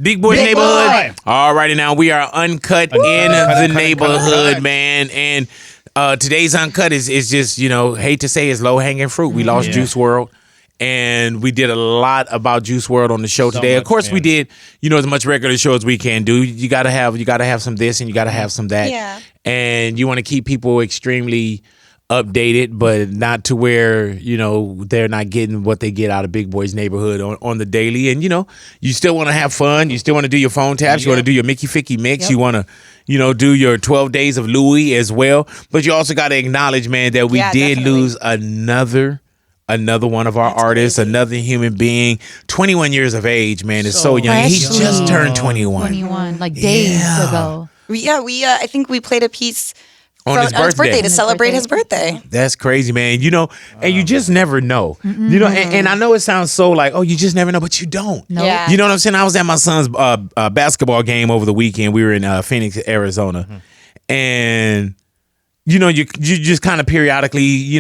Big Boy's Big Neighborhood. Boy. All righty, now we are uncut in the neighborhood, man. And today's uncut is just, hate to say it's low hanging fruit. We lost Juice World. And we did a lot about Juice World on the show today. Of course, we did, as much regular show as we can do. You gotta have some this and you gotta have some that. Yeah. And you want to keep people extremely updated, but not to where they're not getting what they get out of Big Boy's Neighborhood on the daily. And you still want to have fun. You still want to do your phone taps. You want to do your Mickey Ficky mix. You want to do your 12 days of Louis as well. But you also got to acknowledge, man, that we did lose another one of our artists, another human being, 21 years of age, man. Is so young. He just turned 21. 21, like days ago. Yeah, I think we played a piece on his birthday to celebrate his birthday. That's crazy, man. And you just never know. And I know it sounds so like, oh, you just never know, but you don't. No. Yeah. You know what I'm saying? I was at my son's basketball game over the weekend. We were in Phoenix, Arizona. And you just kind of periodically,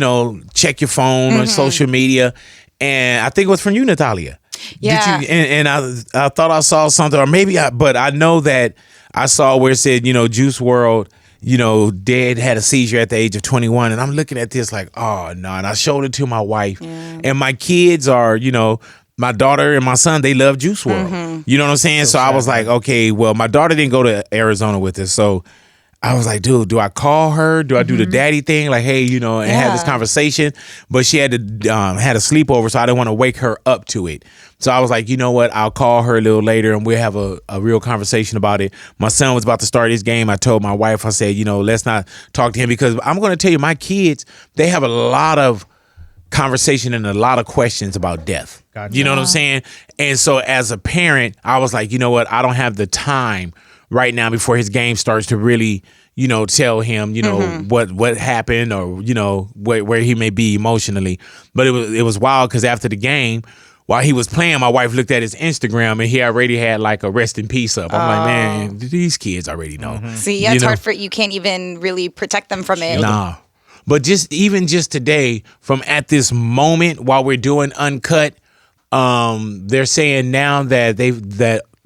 check your phone or social media. And I think it was from you, Natalia. Yeah. Did you, and I thought I saw something, or maybe but I know that I saw where it said, Juice World, Dead had a seizure at the age of 21. And I'm looking at this like, oh, no. And I showed it to my wife. And my kids are, my daughter and my son, they love Juice World. You know what I'm saying? So I was like, okay, well, my daughter didn't go to Arizona with us. So I was like, dude, do I call her? Do I do the daddy thing? Like, hey, and have this conversation. But she had had a sleepover, so I didn't want to wake her up to it. So I was like, you know what? I'll call her a little later and we'll have a real conversation about it. My son was about to start his game. I told my wife, I said, let's not talk to him, because I'm going to tell you, my kids, they have a lot of conversation and a lot of questions about death. Gotcha. You know what I'm saying? And so as a parent, I was like, you know what? I don't have the time right now before his game starts to really, tell him, what happened, or, where he may be emotionally. But it was wild, because after the game, while he was playing, my wife looked at his Instagram and he already had like a rest in peace up. I'm like, man, these kids already know. See, it's hard you can't even really protect them from it. Nah. But just today, from at this moment while we're doing Uncut, they're saying now that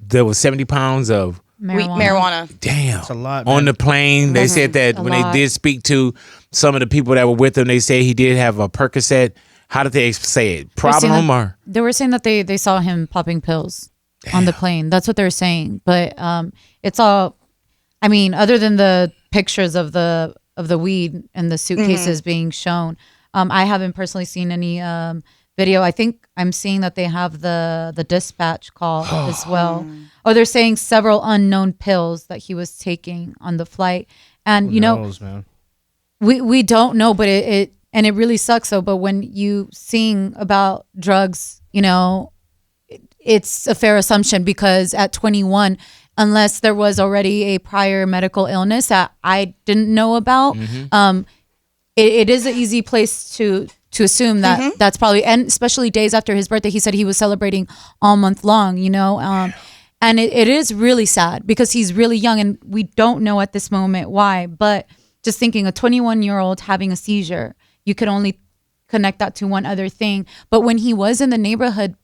there was 70 pounds of marijuana. Damn. That's a lot, on man. the plane. They said that when they did speak to some of the people that were with him, they said he did have a Percocet. How did they say it? Problem or? They were saying that they saw him popping pills on the plane. That's what they're saying. But it's all, I mean, other than the pictures of the weed and the suitcases being shown, I haven't personally seen any video. I think I'm seeing that they have the dispatch call as well. Oh, they're saying several unknown pills that he was taking on the flight. And Who knows, man? we don't know, but it really sucks though. But when you sing about drugs, it's a fair assumption, because at 21, unless there was already a prior medical illness that I didn't know about, it is an easy place to assume that that's probably, and especially days after his birthday, he said he was celebrating all month long, and it is really sad, because he's really young and we don't know at this moment why. But just thinking, a 21-year-old having a seizure, you could only connect that to one other thing. But when he was in the neighborhood,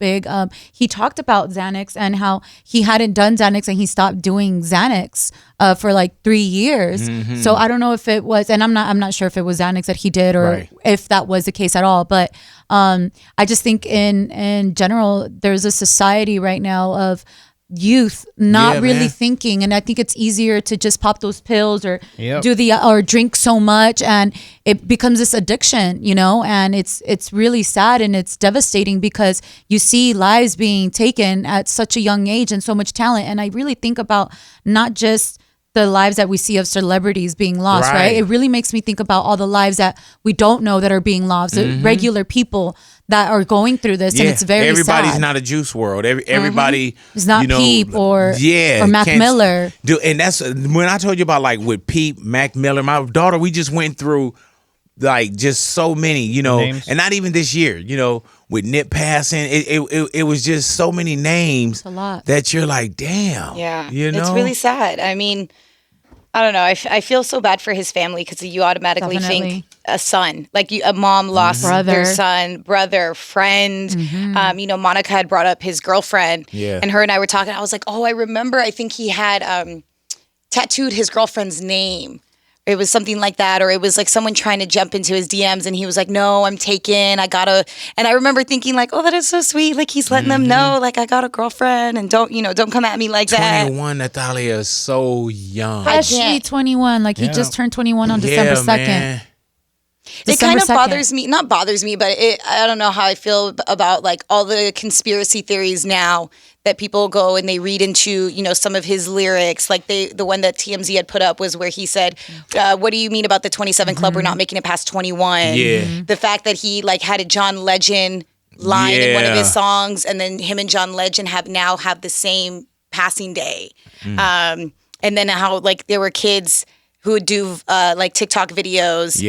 he talked about Xanax and how he hadn't done Xanax and he stopped doing Xanax for like 3 years. So I don't know if it was, and I'm not sure if it was Xanax that he did, or if that was the case at all. But I just think in general, there's a society right now of youth not really thinking, and I think it's easier to just pop those pills or or drink so much, and it becomes this addiction, and it's really sad and it's devastating, because you see lives being taken at such a young age and so much talent. And I really think about not just the lives that we see of celebrities being lost, right? It really makes me think about all the lives that we don't know that are being lost, regular people that are going through this, and it's very everybody's sad. not a Juice World. Everybody is not Peep or Mac Miller. And that's when I told you about, like, with Peep, Mac Miller, my daughter, we just went through like just so many, names. And not even this year, with Nip passing, it was just so many names. It's a lot. That you're like, damn. Yeah, it's really sad. I mean, I don't know. I feel so bad for his family, because you automatically think a son, like a mom lost their son, brother, friend. You know, Monica had brought up his girlfriend, and her and I were talking. I was like, oh, I remember. I think he had tattooed his girlfriend's name. It was something like that, or it was like someone trying to jump into his DMs, and he was like, "No, I'm taken. I gotta." And I remember thinking, like, "Oh, that is so sweet. Like he's letting them know, like I got a girlfriend, and don't come at me like that." 21, Natalia is so young. Freshly 21. Like he just turned 21 on December 2nd. Man. It kind of 2nd. bothers me. Not bothers me, but I don't know how I feel about like all the conspiracy theories now that people go and they read into, you know, some of his lyrics. Like the one that TMZ had put up was where he said, what do you mean about the 27 Club? We're not making it past 21. Yeah. The fact that he like had a John Legend line in one of his songs, and then him and John Legend have the same passing day. And then how like there were kids who would do like TikTok videos.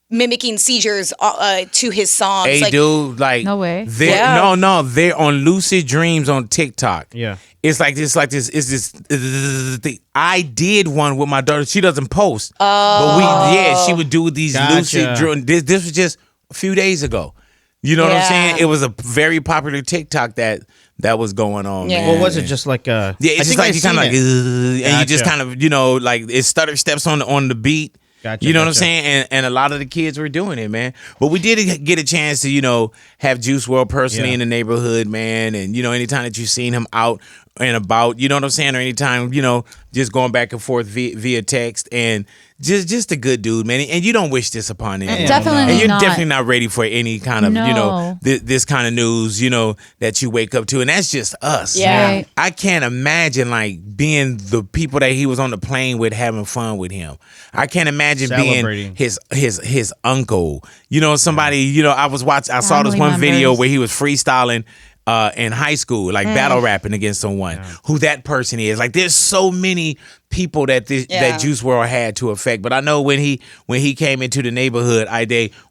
Mimicking seizures to his songs. Hey, like, dude, like no way. No, they're on Lucid Dreams on TikTok. Yeah, it's like this. It's this. I did one with my daughter. She doesn't post, but she would do these lucid dreams. This was just a few days ago. You know what I'm saying? It was a very popular TikTok that was going on. Yeah. Man. Or was it just like it's just like you kind of like, and you just kind of like it stutter steps on the beat. Gotcha, You know what I'm saying? And a lot of the kids were doing it, man. But we did get a chance to, you know, have Juice WRLD personally in the neighborhood, man. And, you know, anytime that you've seen him out and about, you know what I'm saying? Or anytime, you know, just going back and forth via text. And just a good dude, man. And you don't wish this upon anyone. Definitely And you're not. definitely not ready for any kind of, you know, this kind of news, you know, that you wake up to. And that's just us. Yeah. Right. I can't imagine like being the people that he was on the plane with, having fun with him. I can't imagine being his uncle. You know, somebody, you know, I saw this one video where he was freestyling in high school, like battle rapping against someone, who that person is. Like there's so many people that Juice WRLD had to affect. But I know when he came into the neighborhood,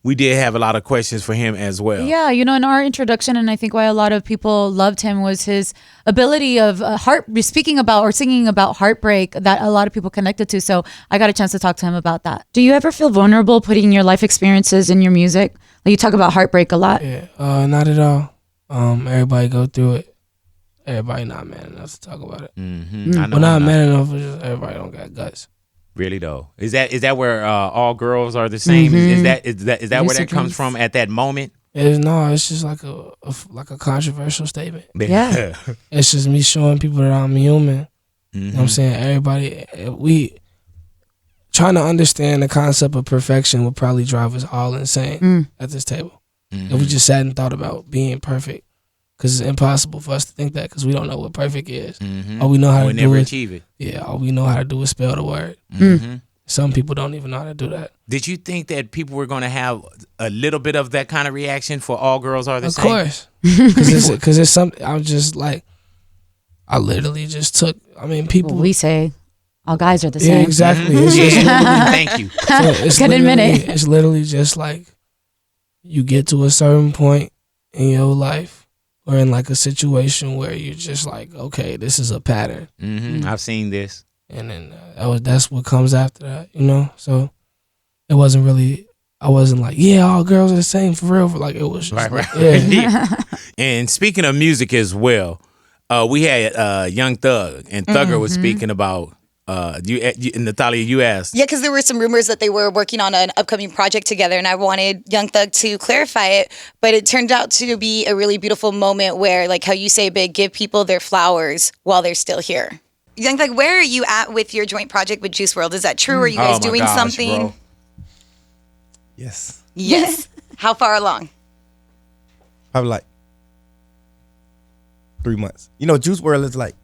we did have a lot of questions for him as well. Yeah, you know, in our introduction, and I think why a lot of people loved him was his ability of singing about heartbreak that a lot of people connected to. So I got a chance to talk to him about that. Do you ever feel vulnerable putting your life experiences in your music? Like you talk about heartbreak a lot. Yeah, not at all. Everybody go through it. Everybody not man enough to talk about it. Mm-hmm. We're not man enough. Everybody don't got guts. Really though, is that where all girls are the same? Is that where that comes from at that moment? It's just like a controversial statement. Yeah. It's just me showing people that I'm human. You know what I'm saying? Everybody, we trying to understand the concept of perfection would probably drive us all insane at this table. If we just sat and thought about being perfect. Because it's impossible for us to think that because we don't know what perfect is. All we know how to do is achieve it. Yeah, all we know how to do is spell the word. Some people don't even know how to do that. Did you think that people were going to have a little bit of that kind of reaction for all girls are the Of same? course. Because it's something, I'm just like, I literally just took, I mean, people. We say all guys are the Yeah, same. exactly. Thank you. Couldn't admit it. It's literally just like, you get to a certain point in your life or in like a situation where you're just like, okay, this is a pattern. I've seen this. And then that's what comes after that, you know? So it wasn't really, I wasn't like, yeah, all girls are the same for real. Like it was just Right. Yeah. And speaking of music as well, we had Young Thug, and Thugger was speaking about, Natalia, you asked. Yeah, because there were some rumors that they were working on an upcoming project together, and I wanted Young Thug to clarify it. But it turned out to be a really beautiful moment where, like how you say, Big, give people their flowers while they're still here. Young Thug, where are you at with your joint project with Juice WRLD? Is that true? Are you guys doing something? Bro. Yes. Yes. How far along? Probably like 3 months. You know, Juice WRLD is like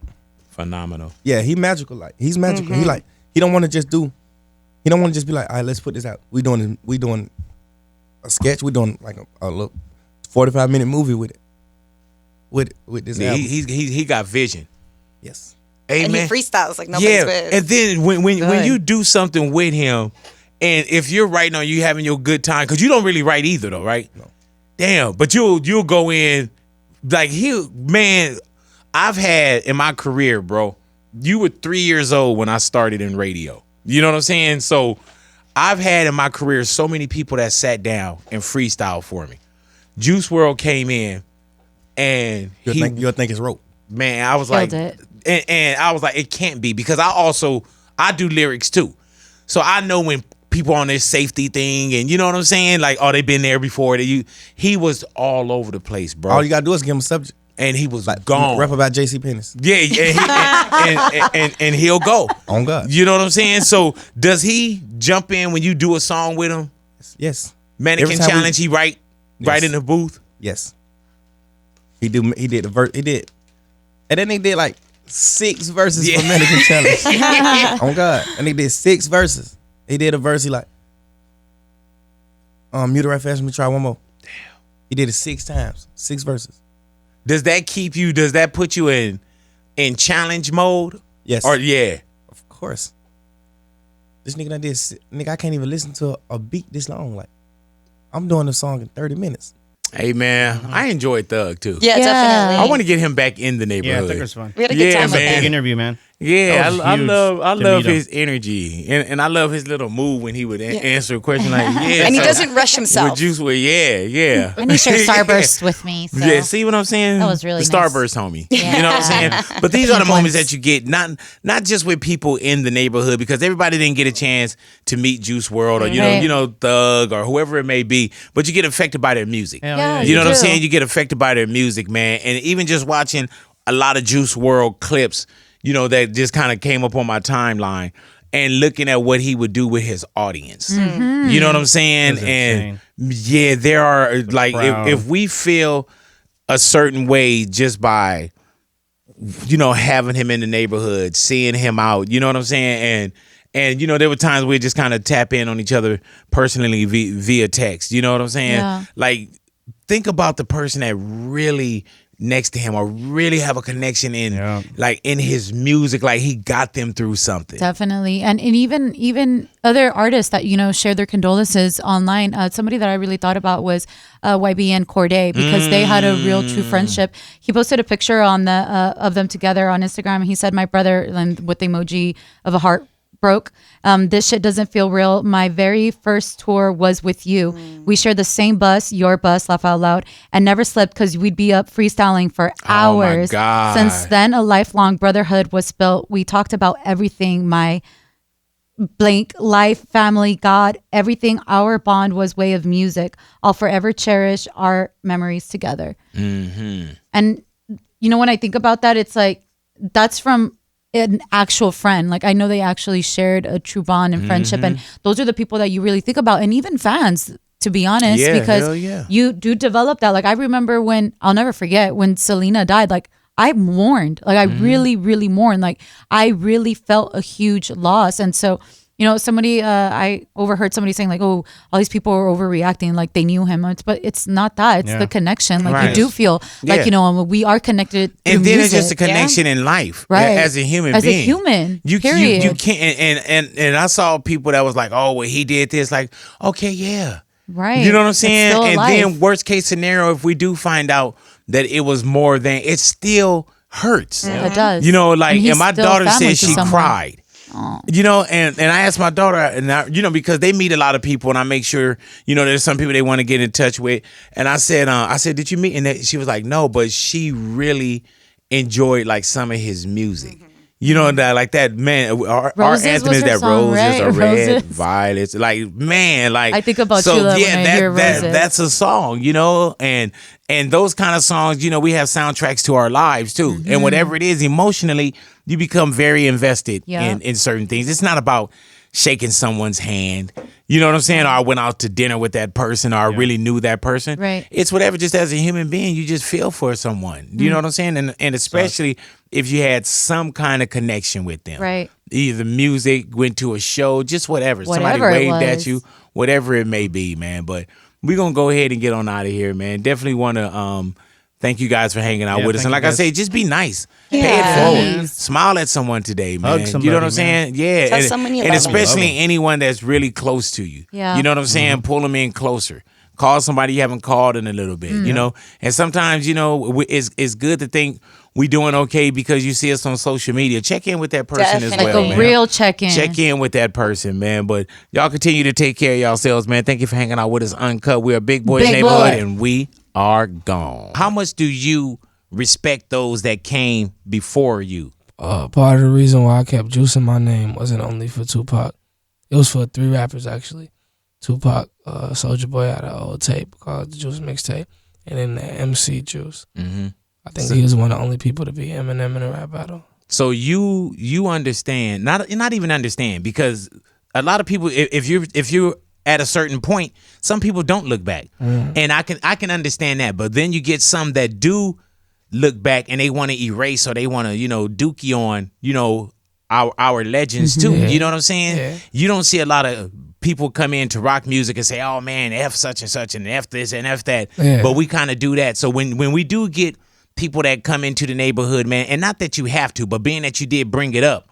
Phenomenal. Yeah, he's magical. He don't want to just do. He don't want to just be like, all right, let's put this out. We doing a sketch. We doing like a little 45-minute movie with it. With this album. He got vision. Yes. And he Amen. freestyles like nobody's with. And then when you do something with him, and if you're writing on you having your good time, because you don't really write either though, right? No. Damn, but you'll go in like I've had in my career, bro, you were 3 years old when I started in radio. You know what I'm saying? So I've had in my career so many people that sat down and freestyle for me. Juice WRLD came in, and you'll think it's rope. Man, I was like, and I was like, it can't be, because I do lyrics too, so I know when people on this safety thing, and you know what I'm saying, like, oh, they've been there before. He was all over the place, bro. All you gotta do is give him a subject, and he was like, gone. Rap about JC Penney's. Yeah, and he'll go. On God. You know what I'm saying? So does he jump in when you do a song with him? Yes. Mannequin Challenge. He write in the booth. Yes. He did the verse. He did, and then he did like 6 verses for Mannequin Challenge. On God, and he did 6 verses. He did a verse. He like, mute it right fast. Let me try one more. Damn. He did it 6 times, 6 verses. Does that put you in challenge mode? Yes. Or yeah. Of course. This nigga I can't even listen to a beat this long. Like, I'm doing the song in 30 minutes. Hey man, I enjoyed Thug too. Yeah, definitely. I want to get him back in the neighborhood. Yeah, I think it was fun. We had a good time with man. him. Big interview, man. Yeah, I love him. his energy, and I love his little move when he would answer a question like, yeah. And he so doesn't rush himself. With Juice WRLD, yeah. And he shared Starburst with me. So. Yeah, see what I'm saying? That was really the nice. Starburst homie. Yeah. You know what I'm saying? But these are the moments that you get, not just with people in the neighborhood, because everybody didn't get a chance to meet Juice WRLD or you know Thug or whoever it may be, but you get affected by their music. Yeah, you know what I'm do. saying? You get affected by their music, man. And even just watching a lot of Juice WRLD clips, you know, that just kind of came up on my timeline, and looking at what he would do with his audience. Mm-hmm. You know what I'm saying? And yeah, there are like, if we feel a certain way just by, you know, having him in the neighborhood, seeing him out, you know what I'm saying? And you know, there were times we just kind of tap in on each other personally via text. You know what I'm saying? Yeah. Like, think about the person that really next to him or really have a connection in like in his music, like he got them through something. Definitely. And even other artists that, you know, share their condolences online. Somebody that I really thought about was YB and Cordae, because they had a real true friendship. He posted a picture on the of them together on Instagram. He said, my brother, and with the emoji of a heart, broke. This shit doesn't feel real. My very first tour was with you. We shared the same bus, your bus, laugh out loud, and never slept because we'd be up freestyling for hours. Oh my God. Since then, a lifelong brotherhood was built. We talked about everything, my blank life, family, God, everything. Our bond was way of music. I'll forever cherish our memories together. Mm-hmm. And, you know, when I think about that, it's like, that's from an actual friend. Like, I know they actually shared a true bond and friendship, and those are the people that you really think about, and even fans, to be honest, because you do develop that. Like, I remember when, I'll never forget when Selena died, like I mourned, like I really, really mourned. Like, I really felt a huge loss. And so, you know, somebody, I overheard somebody saying like, oh, all these people are overreacting, like they knew him. But it's not that. It's the connection. Like, you do feel like, you know, we are connected through and then music. it's just a connection in life, right? As a human being. As a human, you can't. And I saw people that was like, oh, well, he did this. Like, okay, yeah. Right. You know what I'm saying? It's still And life. then worst case scenario, if we do find out that it was more than, it still hurts. It does. You know, like, he's and my still daughter family said to she someone. cried. You know, and I asked my daughter, and I, you know, because they meet a lot of people, and I make sure, you know, there's some people they want to get in touch with. And I said, did you meet? And she was like, no, but she really enjoyed like some of his music. You know, that like that, man, our anthem is that song, roses right? are red, Roses. violets. Like, man, like, I think about so, you love yeah, when I hear roses. that's a song, you know, and those kind of songs, you know, we have soundtracks to our lives too. And whatever it is, emotionally, you become very invested in certain things. It's not about shaking someone's hand. You know what I'm saying? Or I went out to dinner with that person, or I really knew that person. Right. It's whatever, just as a human being, you just feel for someone. You know what I'm saying? And especially if you had some kind of connection with them. Right. Either music, went to a show, just whatever. Somebody Whatever it waved at was. you, whatever it may be, man. But we're going to go ahead and get on out of here, man. Definitely want to thank you guys for hanging out with us. And like I say, just be nice. Pay it forward. Smile at someone today, man. Hug somebody, you know what I'm saying? Yeah. Tell someone you and love them. especially anyone that's really close to you. Yeah. You know what I'm saying? Pull them in closer. Call somebody you haven't called in a little bit, you know? And sometimes, you know, it's good to think we doing okay because you see us on social media. Check in with that person as Definitely. well, Like a man. real check-in. Check in with that person, man. But y'all continue to take care of yourselves, man. Thank you for hanging out with us. Uncut. We're a Big Boys Big neighborhood, Boy. and we are gone. How much do you respect those that came before you? Part of the reason why I kept juicing my name wasn't only for Tupac. It was for 3 rappers, actually. Tupac, Soulja Boy had an old tape called the Juice Mixtape, and then the MC Juice. Mm-hmm. I think he was one of the only people to beat Eminem in a rap battle. So you understand, not even understand, because a lot of people, if you're at a certain point, some people don't look back, and I can understand that. But then you get some that do look back and they want to erase, or they want to dookie on our legends too. Yeah. You know what I'm saying? Yeah. You don't see a lot of people come into rock music and say, "Oh man, F such and such and F this and F that," Yeah. but we kind of do that. So when we do get people that come into the neighborhood, man, and not that you have to, but being that you did bring it up,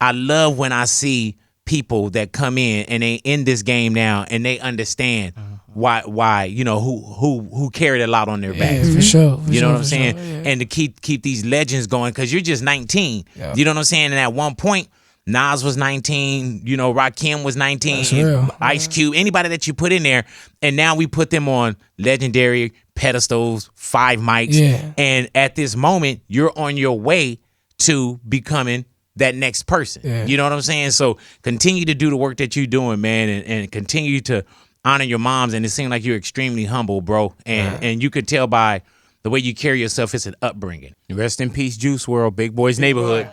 I love when I see people that come in and they in this game now and they understand why who carried a lot on their back. Yeah, for sure. You know what I'm saying? Sure, yeah. And to keep these legends going, because you're just 19. Yeah. You know what I'm saying? And at one point, Nas was 19, Rakim was 19, That's real. Ice Cube, anybody that you put in there, and now we put them on legendary pedestals, 5 mics, Yeah. and at this moment, you're on your way to becoming that next person. Yeah. You know what I'm saying? So continue to do the work that you're doing, man, and continue to honor your moms, and it seems like you're extremely humble, bro, and you could tell by the way you carry yourself, it's an upbringing. Rest in peace, Juice WRLD, Big Boys Neighborhood.